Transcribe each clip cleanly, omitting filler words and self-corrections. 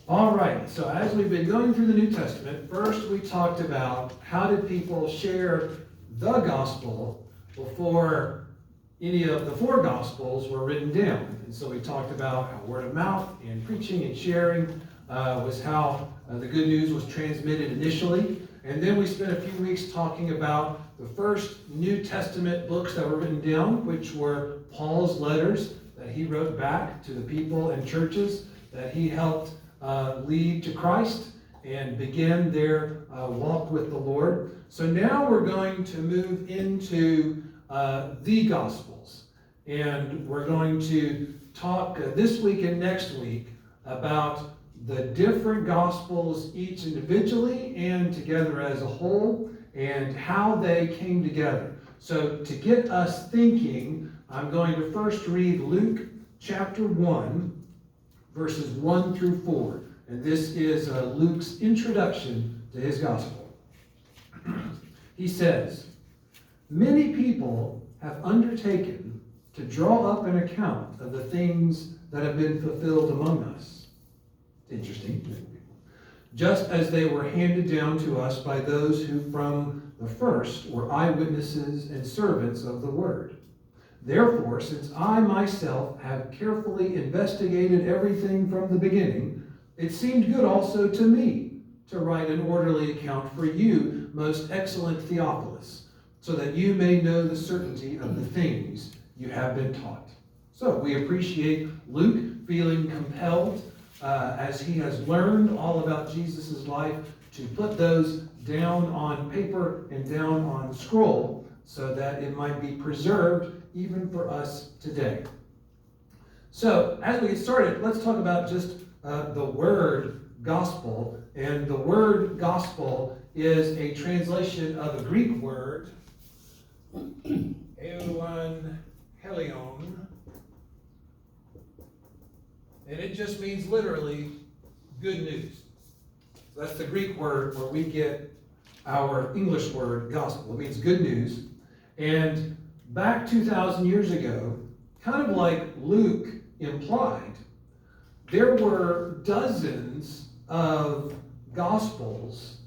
All right, so as we've been going through the New Testament, first we talked about how did people share the gospel before any of the four gospels were written down. And so we talked about how word of mouth and preaching and sharing was how the good news was transmitted initially. And then we spent a few weeks talking about the first New Testament books that were written down, which were Paul's letters that he wrote back to the people and churches that he helped lead to Christ and begin their walk with the Lord. So now we're going to move into the Gospels. And we're going to talk this week and next week about the different Gospels, each individually and together as a whole, and how they came together. So to get us thinking, I'm going to first read Luke chapter 1, verses 1 through 4. And this is Luke's introduction to his gospel. He says, "Many people have undertaken to draw up an account of the things that have been fulfilled among us." Interesting. "Just as they were handed down to us by those who from the first were eyewitnesses and servants of the word. Therefore, since I myself have carefully investigated everything from the beginning, it seemed good also to me to write an orderly account for you, most excellent Theophilus, so that you may know the certainty of the things you have been taught." So we appreciate Luke feeling compelled, as he has learned all about Jesus' life, to put those down on paper and down on scroll so that it might be preserved even for us today. So as we get started, let's talk about just the word gospel. And the word gospel is a translation of a Greek word, euangelion, and it just means literally good news. So that's the Greek word where we get our English word gospel. It means good news. And back 2,000 years ago, kind of like Luke implied, there were dozens of gospels,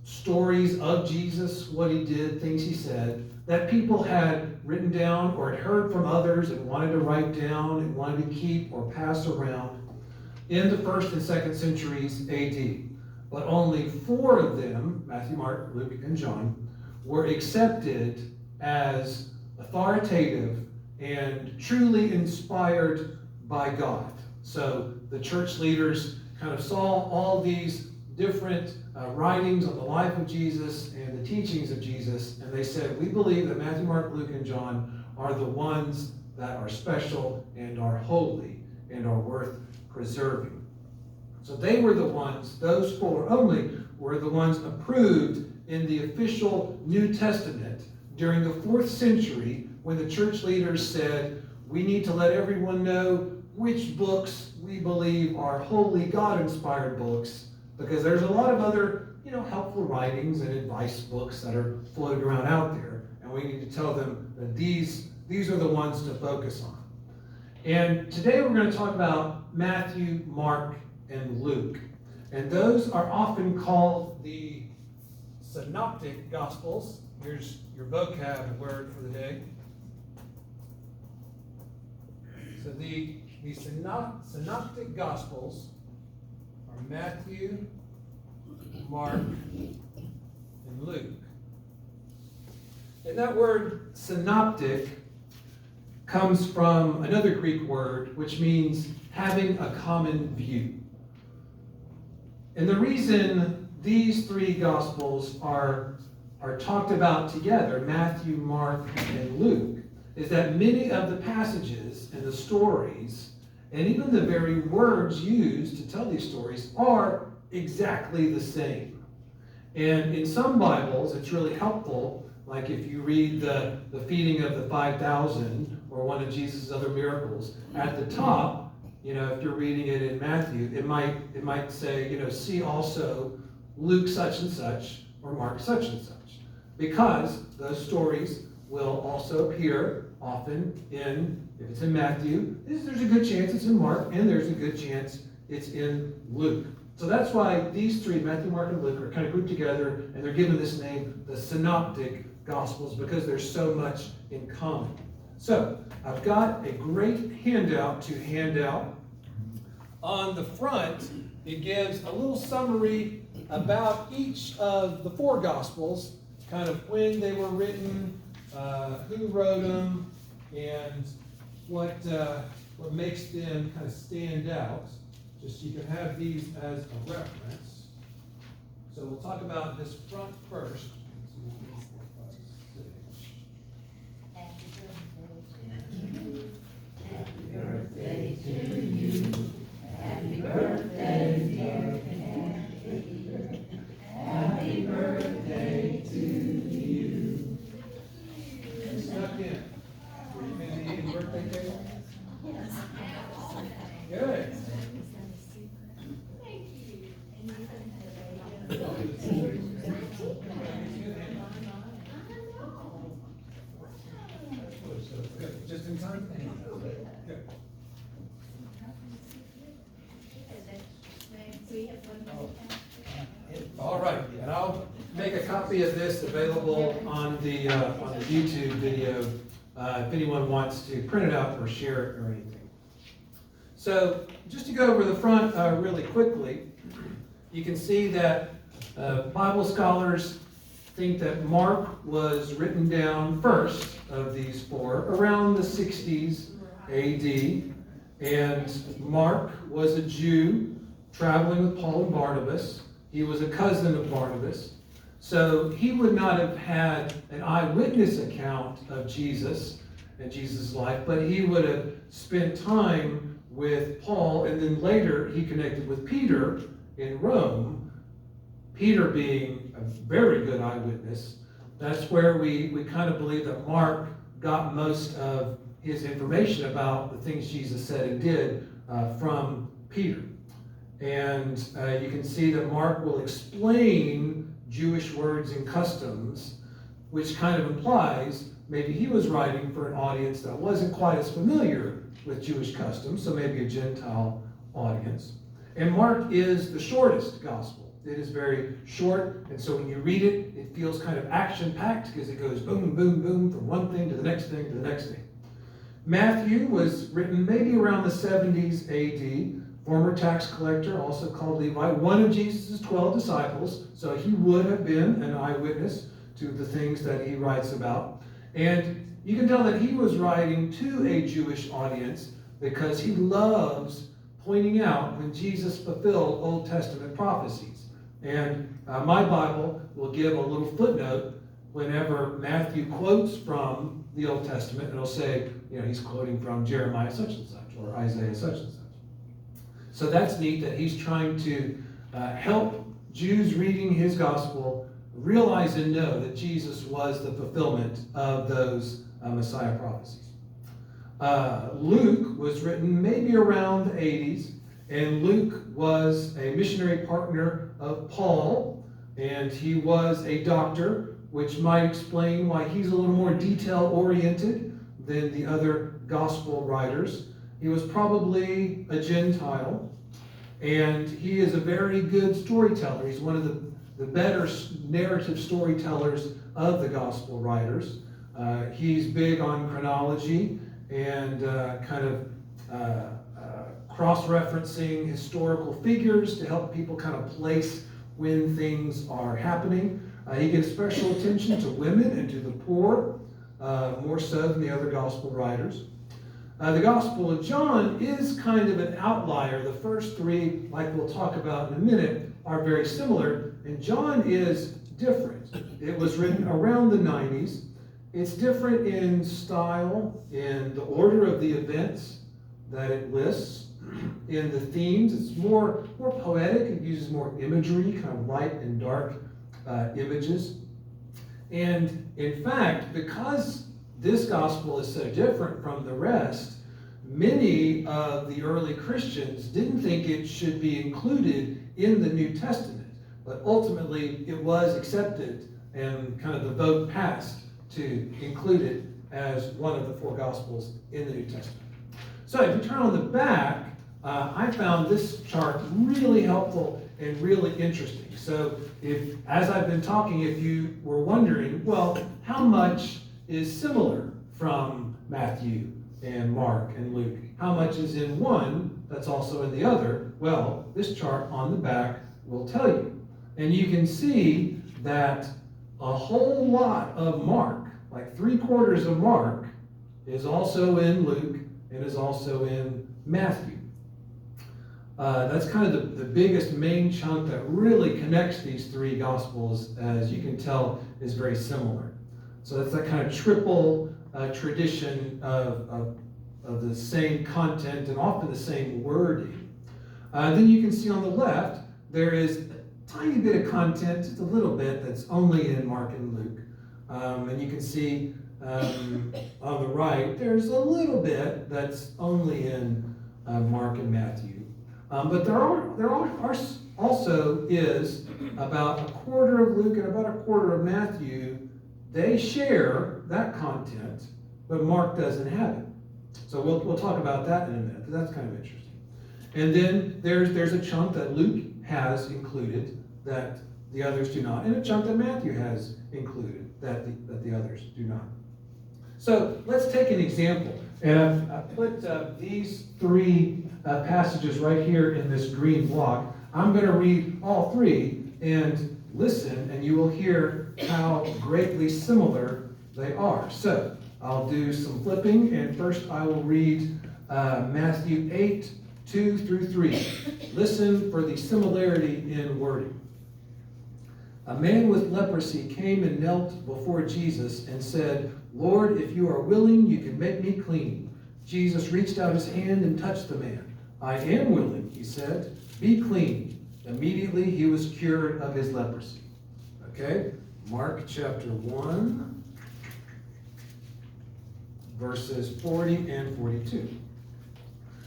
stories of Jesus, what he did, things he said, that people had written down or had heard from others and wanted to write down and wanted to keep or pass around in the 1st and 2nd centuries AD. But only 4 of them, Matthew, Mark, Luke, and John, were accepted as authoritative and truly inspired by God. So the church leaders kind of saw all these different writings on the life of Jesus and the teachings of Jesus, and they said, we believe that Matthew, Mark, Luke, and John are the ones that are special and are holy and are worth preserving. So they were the ones, those 4 only, were the ones approved in the official New Testament during the 4th century when the church leaders said, we need to let everyone know which books we believe are holy, God-inspired books, because there's a lot of other, helpful writings and advice books that are floating around out there, and we need to tell them that these are the ones to focus on. And today we're going to talk about Matthew, Mark, and Luke. And those are often called the Synoptic Gospels. Here's your vocab word for the day. So the Synoptic Gospels are Matthew, Mark, and Luke. And that word synoptic comes from another Greek word which means having a common view. And the reason these 3 Gospels are talked about together, Matthew, Mark, and Luke, is that many of the passages and the stories, and even the very words used to tell these stories, are exactly the same. And in some Bibles, it's really helpful, like if you read the feeding of the 5,000 or one of Jesus' other miracles, at the top, if you're reading it in Matthew, it might say, see also Luke such and such or Mark such and such, because those stories will also appear often if it's in Matthew, there's a good chance it's in Mark, and there's a good chance it's in Luke. So that's why these three, Matthew, Mark, and Luke, are kind of grouped together, and they're given this name, the Synoptic Gospels, because there's so much in common. So I've got a great handout to hand out. On the front, it gives a little summary about each of the four Gospels, kind of when they were written, who wrote them, and what makes them kind of stand out. Just so you can have these as a reference. So we'll talk about this front first. Happy birthday to you. Happy birthday, dear Kathy. Happy birthday to you. Snuck in. Were you maybe eating birthday cake? Good. Just in time? Good. All right, and I'll make a copy of this available on the YouTube video if anyone wants to print it out or share it or anything. So just to go over the front really quickly, you can see that Bible scholars think that Mark was written down first of these four around the 60s AD. And Mark was a Jew traveling with Paul and Barnabas. He was a cousin of Barnabas. So he would not have had an eyewitness account of Jesus and Jesus' life, but he would have spent time with Paul, and then later he connected with Peter in Rome. Peter being a very good eyewitness. That's where we kind of believe that Mark got most of his information about the things Jesus said and did from Peter. And you can see that Mark will explain Jewish words and customs, which kind of implies maybe he was writing for an audience that wasn't quite as familiar with Jewish customs, so maybe a Gentile audience. And Mark is the shortest gospel. It is very short, and so when you read it, it feels kind of action-packed because it goes boom, boom, boom from one thing to the next thing to the next thing. Matthew was written maybe around the 70s AD, former tax collector, also called Levi, one of Jesus' 12 disciples, so he would have been an eyewitness to the things that he writes about. And you can tell that he was writing to a Jewish audience because he loves pointing out when Jesus fulfilled Old Testament prophecies. And my Bible will give a little footnote whenever Matthew quotes from the Old Testament. It'll say, he's quoting from Jeremiah such and such or Isaiah such and such. So that's neat that he's trying to help Jews reading his gospel realize and know that Jesus was the fulfillment of those Messiah prophecies. Luke was written maybe around the 80s, and Luke was a missionary partner of Paul, and he was a doctor, which might explain why he's a little more detail-oriented than the other gospel writers. He was probably a Gentile, and he is a very good storyteller. He's one of the better narrative storytellers of the gospel writers. He's big on chronology and kind of cross-referencing historical figures to help people kind of place when things are happening. He gives special attention to women and to the poor, more so than the other gospel writers. The Gospel of John is kind of an outlier. The first three, like we'll talk about in a minute, are very similar, and John is different. It was written around the 90s. It's different in style, in the order of the events that it lists, in the themes. It's more poetic. It uses more imagery, kind of light and dark images. And in fact, because this gospel is so different from the rest, many of the early Christians didn't think it should be included in the New Testament, but ultimately it was accepted and kind of the vote passed to include it as one of the four gospels in the New Testament. So if you turn on the back, I found this chart really helpful and really interesting. So as I've been talking, if you were wondering, well, how much is similar from Matthew and Mark and Luke? How much is in one that's also in the other? Well, this chart on the back will tell you. And you can see that a whole lot of Mark, like 3/4 of Mark, is also in Luke and is also in Matthew. That's kind of the biggest main chunk that really connects these three Gospels, as you can tell, is very similar. So that's that kind of triple tradition of the same content and often the same wording. Then you can see on the left, there is a tiny bit of content, just a little bit, that's only in Mark and Luke. And you can see on the right, there's a little bit that's only in Mark and Matthew. But there also is about 1/4 of Luke and about 1/4 of Matthew. They share that content, but Mark doesn't have it. So we'll talk about that in a minute, but that's kind of interesting. And then there's a chunk that Luke has included that the others do not, and a chunk that Matthew has included that the others do not. So let's take an example. And I put these three passages right here in this green block. I'm going to read all three and listen, and you will hear how greatly similar they are. So I'll do some flipping, and first I will read Matthew 8:2-3. Listen for the similarity in wording. A man with leprosy came and knelt before Jesus and said, "Lord, if you are willing, you can make me clean." Jesus reached out his hand and touched the man. "I am willing," he said. "Be clean." Immediately he was cured of his leprosy. Okay, Mark chapter 1, verses 40 and 42.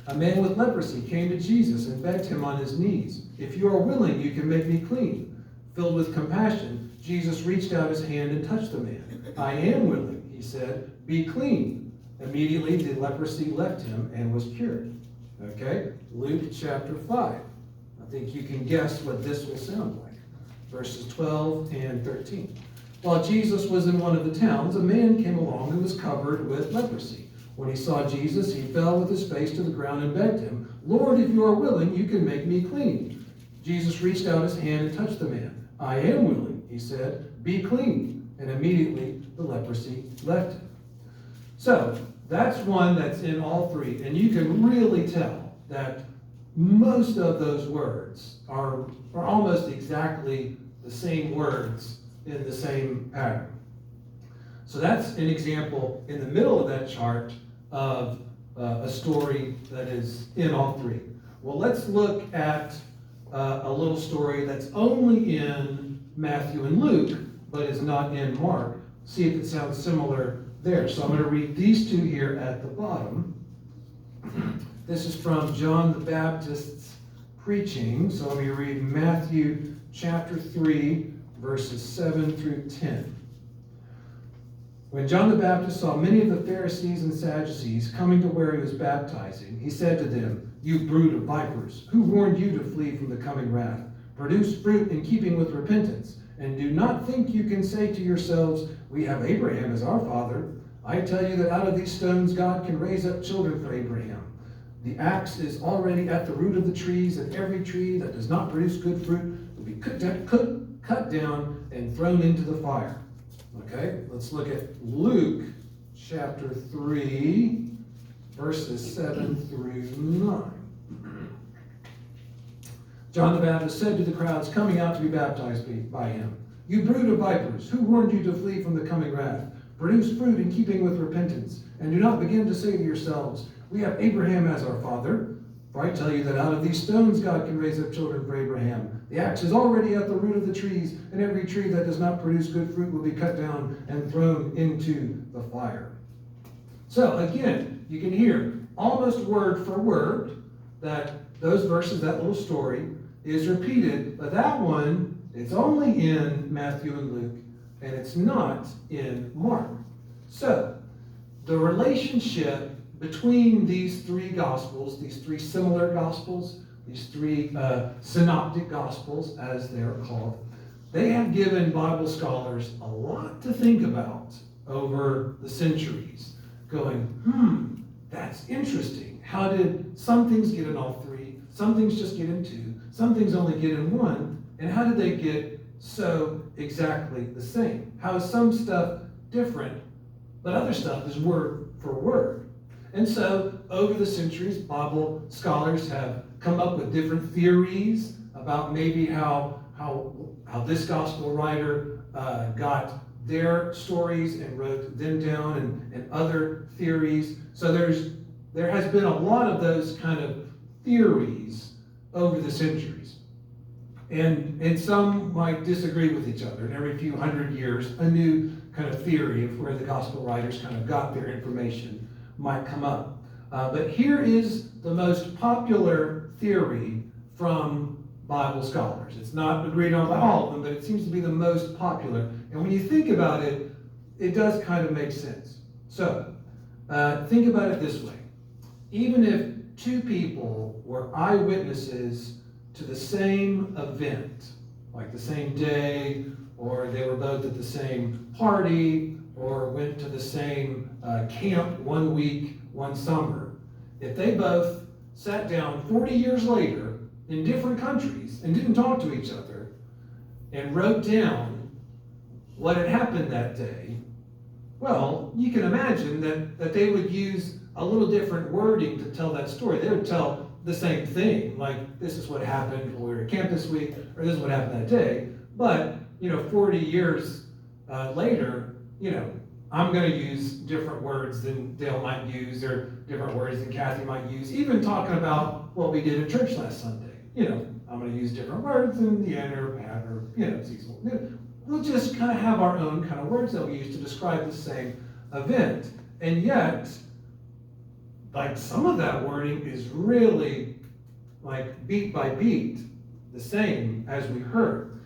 A man with leprosy came to Jesus and begged him on his knees, "If you are willing, you can make me clean." Filled with compassion, Jesus reached out his hand and touched the man. "I am willing," he said. "Be clean." Immediately the leprosy left him and was cured. Okay, Luke chapter 5. I think you can guess what this will sound like. Verses 12 and 13. While Jesus was in one of the towns, a man came along who was covered with leprosy. When he saw Jesus, he fell with his face to the ground and begged him, "Lord, if you are willing, you can make me clean." Jesus reached out his hand and touched the man. "I am willing," he said. "Be clean." And immediately the leprosy left him. So that's one that's in all three. And you can really tell that most of those words are almost exactly the same words in the same pattern. So that's an example in the middle of that chart of a story that is in all three. Well, let's look at a little story that's only in Matthew and Luke, but is not in Mark. See if it sounds similar there. So I'm going to read these two here at the bottom. This is from John the Baptist's preaching. So let me read Matthew chapter 3, verses 7-10. When John the Baptist saw many of the Pharisees and Sadducees coming to where he was baptizing, he said to them, "You brood of vipers, who warned you to flee from the coming wrath? Produce fruit in keeping with repentance, and do not think you can say to yourselves, 'We have Abraham as our father.' I tell you that out of these stones God can raise up children for Abraham. The axe is already at the root of the trees, and every tree that does not produce good fruit will be cut down and thrown into the fire." Okay, let's look at Luke chapter 3, verses 7-9. John the Baptist said to the crowds coming out to be baptized by him, "You brood of vipers, who warned you to flee from the coming wrath? Produce fruit in keeping with repentance, and do not begin to say to yourselves, 'We have Abraham as our father.' For I tell you that out of these stones God can raise up children for Abraham. The axe is already at the root of the trees, and every tree that does not produce good fruit will be cut down and thrown into the fire." So again, you can hear almost word for word that those verses, that little story, is repeated, but that one, it's only in Matthew and Luke, and it's not in Mark. So the relationship between these three Gospels, these three similar Gospels, these three Synoptic Gospels, as they are called, they have given Bible scholars a lot to think about over the centuries, going, that's interesting. How did some things get in all three, some things just get in two, some things only get in one, and how did they get so exactly the same? How is some stuff different, but other stuff is word for word? And so, over the centuries, Bible scholars have come up with different theories about maybe how this gospel writer got their stories and wrote them down, and other theories. So there has been a lot of those kind of theories over the centuries. And some might disagree with each other. And every few hundred years, a new kind of theory of where the gospel writers kind of got their information might come up. But here is the most popular theory from Bible scholars. It's not agreed on by all of them, but it seems to be the most popular. And when you think about it, it does kind of make sense. So, think about it this way. Even if two people were eyewitnesses to the same event, like the same day, or they were both at the same party, or went to the same camp one week, one summer, if they both sat down 40 years later in different countries and didn't talk to each other and wrote down what had happened that day, well, you can imagine that they would use a little different wording to tell that story. They would tell the same thing, like, this is what happened when we were at camp this week, or this is what happened that day. But, 40 years later, I'm going to use different words than Dale might use, or different words than Kathy might use, even talking about what we did at church last Sunday. I'm going to use different words than Deanna or Pat or, Cecil. We'll just kind of have our own kind of words that we use to describe the same event. And yet, like, some of that wording is really, like, beat by beat, the same as we heard.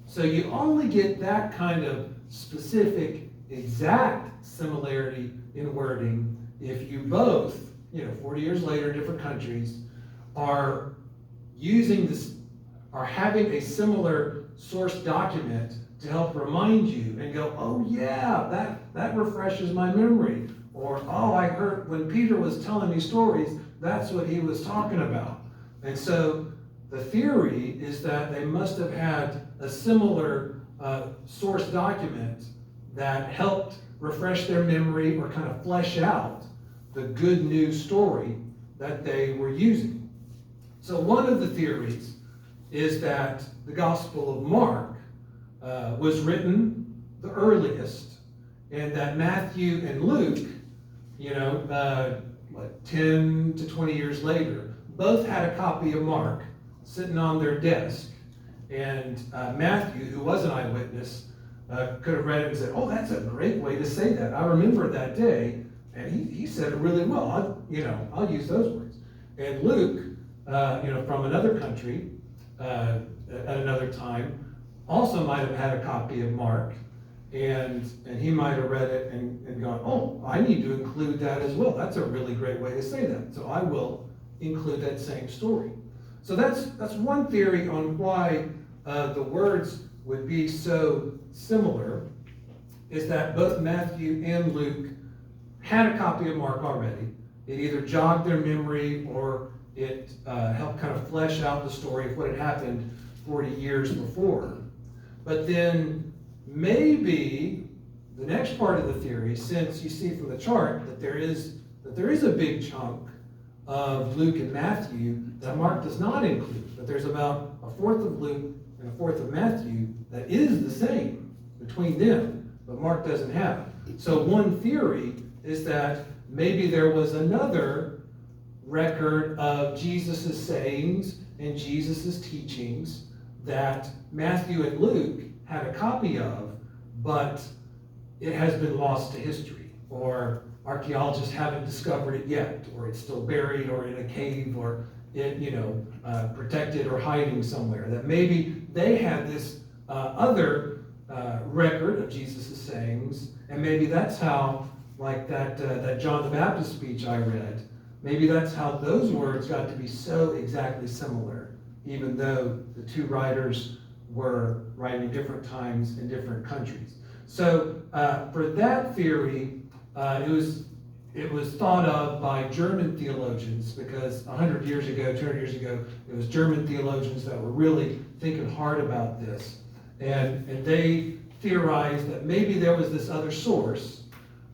So you only get that kind of specific, exact similarity in wording if you both, 40 years later, different countries, are using this, are having a similar source document to help remind you and go, oh yeah, that refreshes my memory. Or, oh, I heard when Peter was telling me stories, that's what he was talking about. And so the theory is that they must have had a similar source document that helped refresh their memory or kind of flesh out the good news story that they were using. So one of the theories is that the Gospel of Mark was written the earliest, and that Matthew and Luke, 10 to 20 years later, both had a copy of Mark sitting on their desk. And Matthew, who was an eyewitness, could have read it and said, oh, that's a great way to say that. I remember that day, and he said it really well. I'll use those words. And Luke, from another country, at another time, also might have had a copy of Mark, and he might have read it and gone, oh, I need to include that as well. That's a really great way to say that. So I will include that same story. So that's one theory on why the words would be so similar, is that both Matthew and Luke had a copy of Mark already. It either jogged their memory or it helped kind of flesh out the story of what had happened 40 years before. But then maybe the next part of the theory, since you see from the chart that there is a big chunk of Luke and Matthew that Mark does not include, but there's about a fourth of Luke and a fourth of Matthew that is the same between them, but Mark doesn't have. So one theory is that maybe there was another record of Jesus' sayings and Jesus' teachings that Matthew and Luke had a copy of, but it has been lost to history, or archaeologists haven't discovered it yet, or it's still buried or in a cave, or protected or hiding somewhere. That maybe they had this other record of Jesus' sayings, and maybe that's how like that John the Baptist speech I read, maybe that's how those words got to be so exactly similar, even though the two writers were writing at different times in different countries. So for that theory, it was thought of by German theologians, because 100 years ago, 200 years ago, it was German theologians that were really thinking hard about this. And they theorized that maybe there was this other source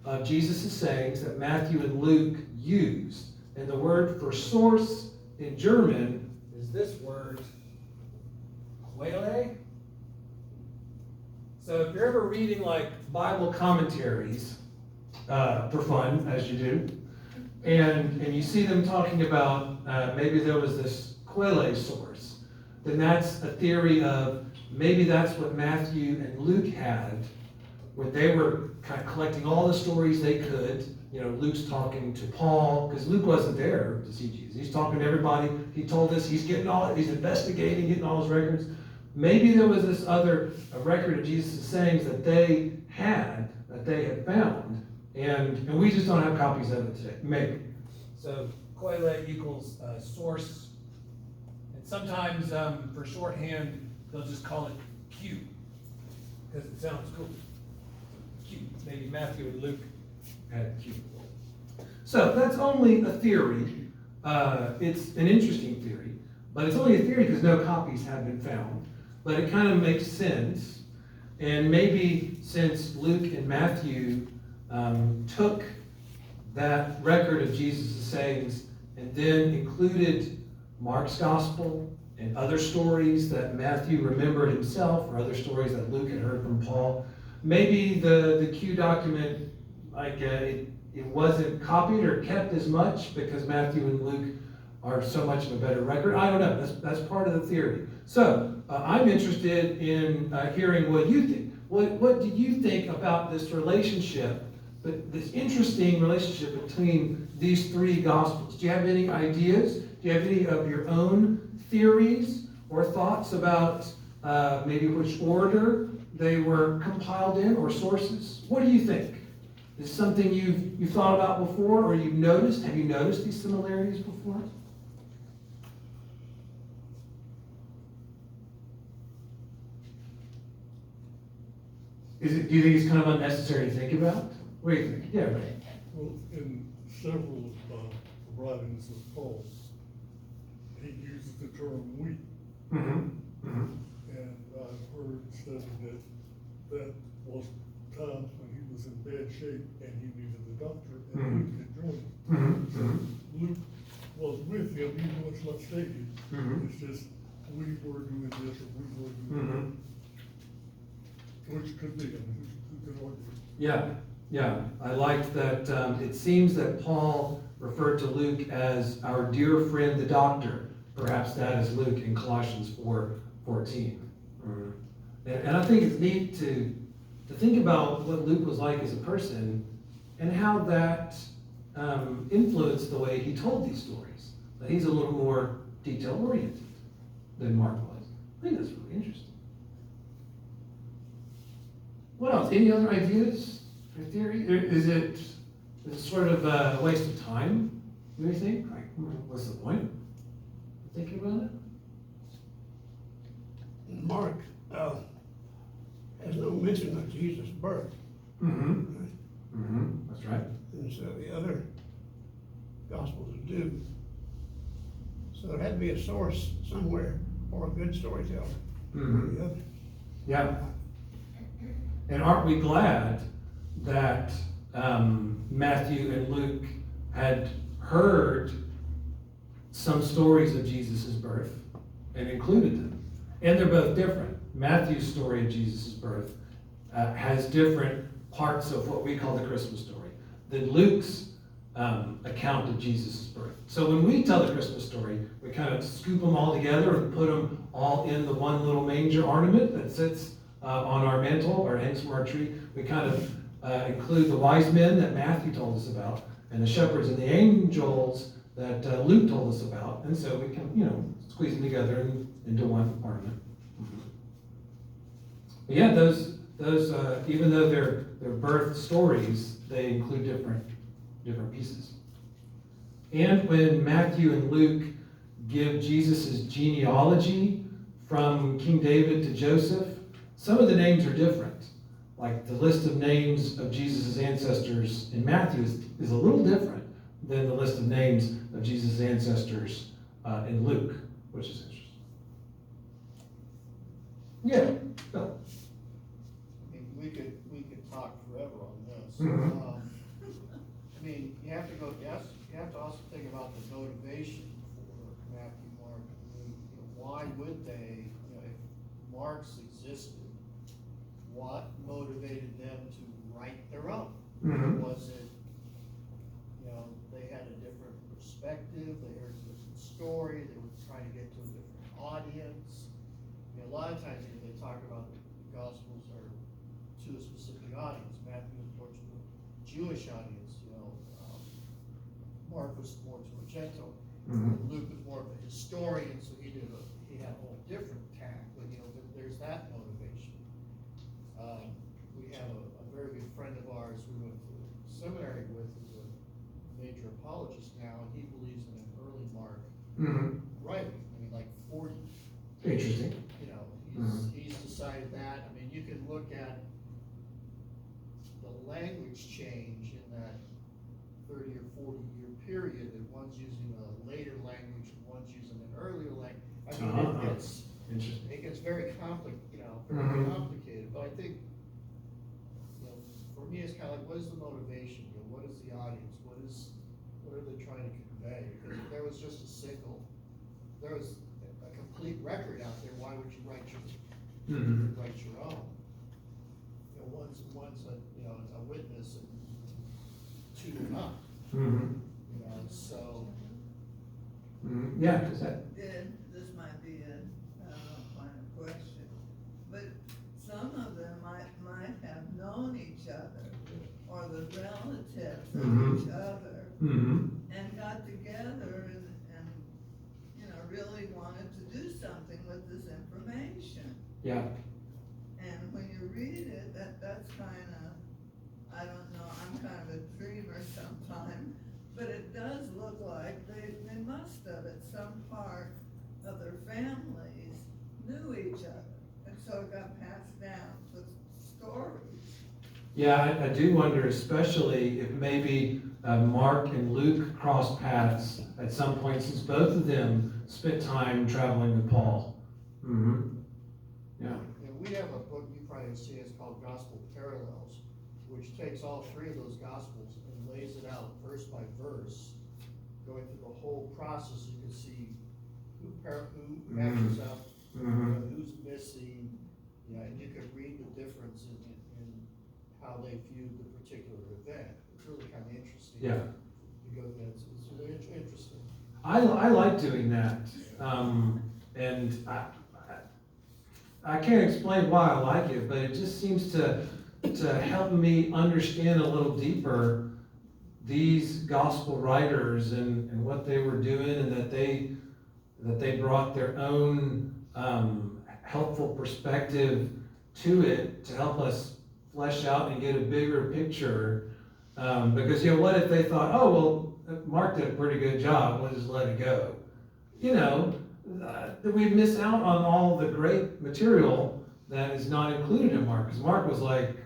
of Jesus' sayings that Matthew and Luke used. And the word for source in German is this word, Quelle. So if you're ever reading like Bible commentaries, for fun, as you do, and you see them talking about maybe there was this Quelle source, then that's a theory of maybe that's what Matthew and Luke had when they were kind of collecting all the stories they could. You know, Luke's talking to Paul, because Luke wasn't there to see Jesus. Had talking to everybody. He told us he's investigating, getting all his records. Maybe there was this other record of Jesus' sayings that they had found, and we just don't have copies of it today. Maybe. So Quelle equals source, and sometimes for shorthand they'll just call it Q, because it sounds cool. Q. Maybe Matthew and Luke had Q. So that's only a theory. It's an interesting theory, but it's only a theory because no copies have been found. But it kind of makes sense. And maybe since Luke and Matthew took that record of Jesus' sayings and then included Mark's gospel and other stories that Matthew remembered himself, or other stories that Luke had heard from Paul, maybe the Q document, like it wasn't copied or kept as much because Matthew and Luke are so much of a better record. I don't know. That's part of the theory. So I'm interested in hearing what you think. What do you think about this relationship, this interesting relationship between these three Gospels? Do you have any ideas? Do you have any of your own theories or thoughts about maybe which order they were compiled in, or sources? What do you think? Is something you've thought about before, or you've noticed? Have you noticed these similarities before? Do you think it's kind of unnecessary to think about? What do you think? Yeah, right. Well, in several writings of Paul, he uses the term we. Mm-hmm. Mm-hmm. And I've heard said that was times when he was in bad shape and he needed the doctor, and Luke had joined him. Mm-hmm. So Luke was with him, even though it's not stated. Mm-hmm. It's just, we were doing this, or we were doing Mm-hmm. that. Which could be, I mean, who could argue? Yeah. I like that. It seems that Paul referred to Luke as our dear friend, the doctor. Perhaps that is Luke in Colossians 4:14. And I think it's neat to think about what Luke was like as a person and how that influenced the way he told these stories. That he's a little more detail-oriented than Mark was. I think that's really interesting. What else? Any other ideas or theory? Is it sort of a waste of time, do you think? Like, what's the point of thinking about it? Mark has no mention of Jesus' birth. Mm-hmm. Mm-hmm. That's right. And so the other Gospels do. So there had to be a source somewhere or a good storyteller. Mm-hmm. The other. Yeah. And aren't we glad that Matthew and Luke had heard some stories of Jesus' birth and included them? And they're both different. Matthew's story of Jesus' birth has different parts of what we call the Christmas story than Luke's account of Jesus' birth. So when we tell the Christmas story, we kind of scoop them all together and put them all in the one little manger ornament that sits on our mantle or hangs from our tree. We kind of include the wise men that Matthew told us about, and the shepherds and the angels that Luke told us about. And so we can, squeeze them together into one ornament. Mm-hmm. But yeah, those even though they're birth stories, they include different pieces. And when Matthew and Luke give Jesus' genealogy from King David to Joseph, some of the names are different. Like the list of names of Jesus' ancestors in Matthew is a little different than the list of names of Jesus' ancestors in Luke, which is interesting. Yeah. Bill. I mean, we could talk forever on this. Mhm. I mean, you have to also think about the motivation for Matthew, Mark, and Luke. You know, why would they, if Mark's existed, what motivated them to write their own? Mhm. Was it, they had a different perspective, they heard a different story, they were trying to get to a different audience? A lot of times they talk about the Gospels are to a specific audience. Matthew was more to a Jewish audience, Mark was more to a Gentile. Mhm. Luke was more of a historian, so he had a whole different tack, but there's that motivation. We have a very good friend of ours we went to seminary with, who's a major apologist now, and he believes in an early Mark Mhm. writing, like 40. Interesting. He's decided that. I mean, you can look at the language change in that 30 or 40 year period, and one's using a later language and one's using an earlier language. I mean, Interesting. it gets very complicated, Mhm. complicated, but I think, for me, it's kind of like, what is the motivation? What is the audience? What are they trying to convey? Because if there was just there was a complete record out there, why would you write your Mhm. own? One's a witness and two are not. Mhm. So. Mhm. Yeah, is that? And this might be a final question, but some of them might have known each other, or the relatives of Mhm. each other, Mhm. and got together and really wanted to do something with this information. Yeah. And when you read it, that's kind of, I don't know, I'm kind of a dreamer sometimes, but it does look like they must have at some part of their families knew each other. And so it got passed down with stories. Yeah, I do wonder, especially if maybe Mark and Luke crossed paths at some point, since both of them spent time traveling with Paul. Mm-hmm. Yeah. We have a book you probably have seen, it's called Gospel Parallels, which takes all three of those Gospels and lays it out verse by verse, going through the whole process. You can see who matches up, who's missing, and you can read the difference in how they viewed the particular event. It's really kind of interesting. Yeah. To go through that. It's really interesting. I like doing that, and I can't explain why I like it, but it just seems to help me understand a little deeper these gospel writers and what they were doing, and that they brought their own helpful perspective to it to help us flesh out and get a bigger picture. Because what if they thought, oh well, Mark did a pretty good job, we'll just let it go. We miss out on all the great material that is not included in Mark. Because Mark was like,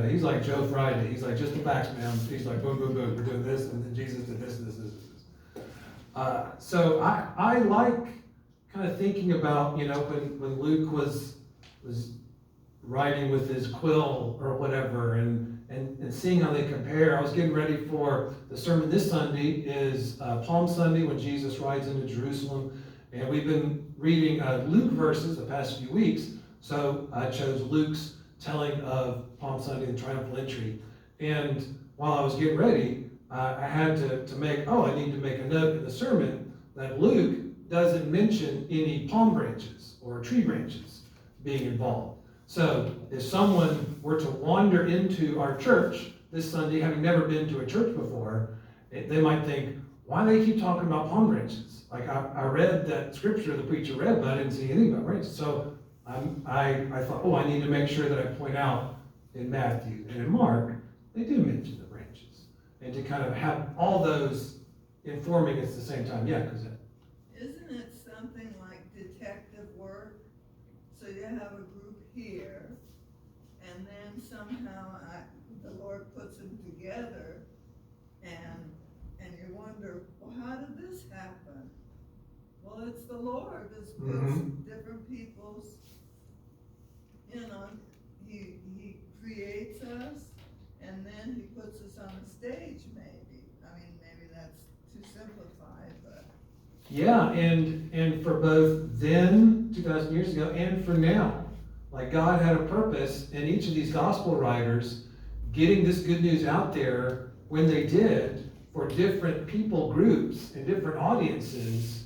he's like Joe Friday. He's like, just the facts, man. He's like, boom, boom, boom, we're doing this, and then Jesus did this, this. So I like kind of thinking about, when Luke was writing with his quill or whatever, and seeing how they compare. I was getting ready for the sermon this Sunday is Palm Sunday, when Jesus rides into Jerusalem, and we've been reading Luke verses the past few weeks, so I chose Luke's telling of Palm Sunday, the triumphal entry. And while I was getting ready, I had to make I need to make a note in the sermon that Luke doesn't mention any palm branches or tree branches being involved. So if someone were to wander into our church this Sunday, having never been to a church before, they might think, why do they keep talking about palm branches? Like I read that scripture the preacher read, but I didn't see anything about branches. So I thought, I need to make sure that I point out in Matthew and in Mark, they do mention the branches. and to kind of have all those informing us at the same time. Yeah, because Isn't it something like detective work? So you have a group here, and then somehow the Lord puts them together, and you wonder, well, how did this happen? Well, it's the Lord that's puts different people's, he creates us, and then he puts us on a stage, maybe. I mean, maybe that's too simplified, but. yeah, and for both then, 2,000 years ago, and for now. Like God had a purpose in each of these gospel writers getting this good news out there when they did for different people groups and different audiences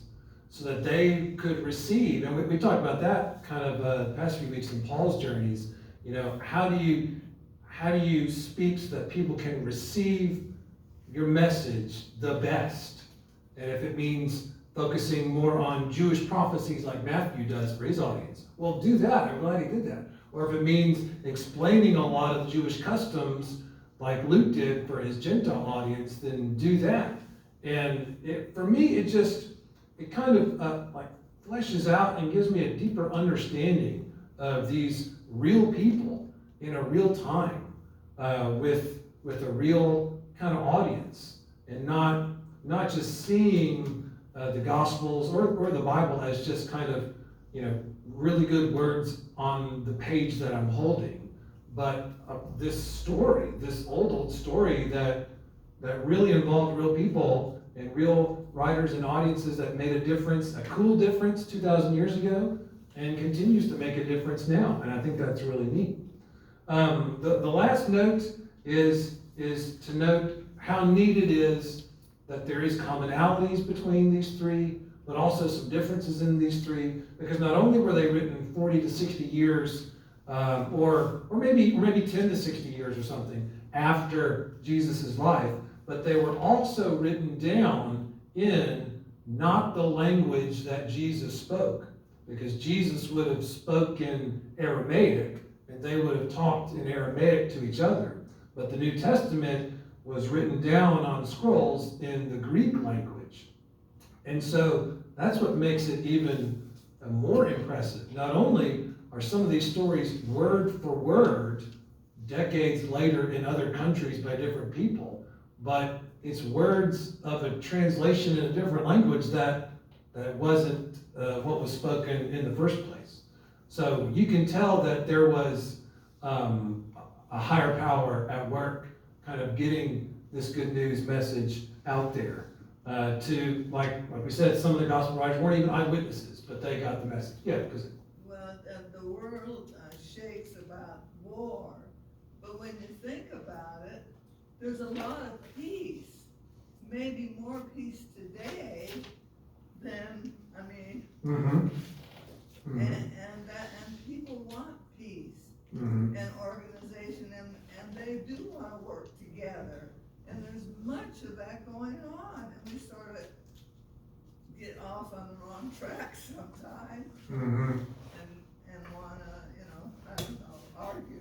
so that they could receive. And we talked about that kind of the past few weeks in Paul's journeys. How do you speak so that people can receive your message the best? And if it means focusing more on Jewish prophecies like Matthew does for his audience, well, do that. I'm glad he did that. Or if it means explaining a lot of Jewish customs like Luke did for his Gentile audience, then do that. And for me, it kind of like fleshes out and gives me a deeper understanding of these real people in a real time with a real kind of audience, and not just seeing the Gospels or the Bible as just kind of, really good words on the page that I'm holding, but this story, this old story that really involved real people and real writers and audiences that made a difference, a cool difference 2,000 years ago, and continues to make a difference now. And I think that's really neat. The last note is to note how neat it is that there is commonalities between these three, but also some differences in these three, because not only were they written 40 to 60 years, or maybe 10 to 60 years or something after Jesus' life, but they were also written down in not the language that Jesus spoke, because Jesus would have spoken Aramaic, and they would have talked in Aramaic to each other. But the New Testament was written down on scrolls in the Greek language. And so that's what makes it even more impressive. Not only are some of these stories word for word, decades later in other countries by different people, but it's words of a translation in a different language that wasn't what was spoken in the first place. So you can tell that there was a higher power at work kind of getting this good news message out there. To, like we said, some of the gospel writers weren't even eyewitnesses, but they got the message. Yeah, because Well, the world shakes about war, but when you think about it, there's a lot of peace. Maybe more peace today than, and people want peace and organization, and they do want to work together. And there's much of that going on, and we sort of get off on the wrong track sometimes, and want to, argue.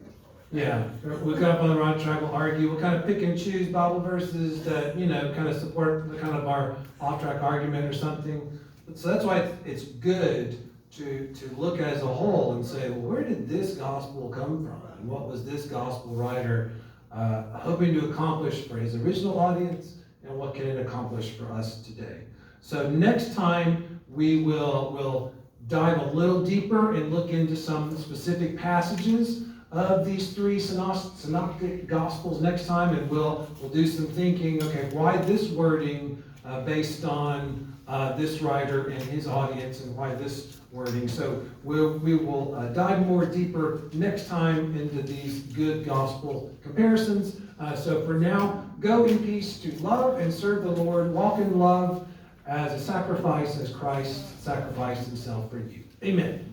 yeah, we got up on the wrong track, we'll argue, we'll kind of pick and choose Bible verses that, kind of support the kind of our off-track argument or something. So that's why it's good to look as a whole and say, well, where did this gospel come from? And what was this gospel writer hoping to accomplish for his original audience, and what can it accomplish for us today? So next time we will dive a little deeper and look into some specific passages of these three synoptic gospels next time, and we'll do some thinking. Okay, why this wording based on this writer and his audience, and why this wording? So we will dive more deeper next time into these good gospel comparisons. So for now, go in peace to love and serve the Lord. Walk in love as a sacrifice, as Christ sacrificed himself for you. Amen.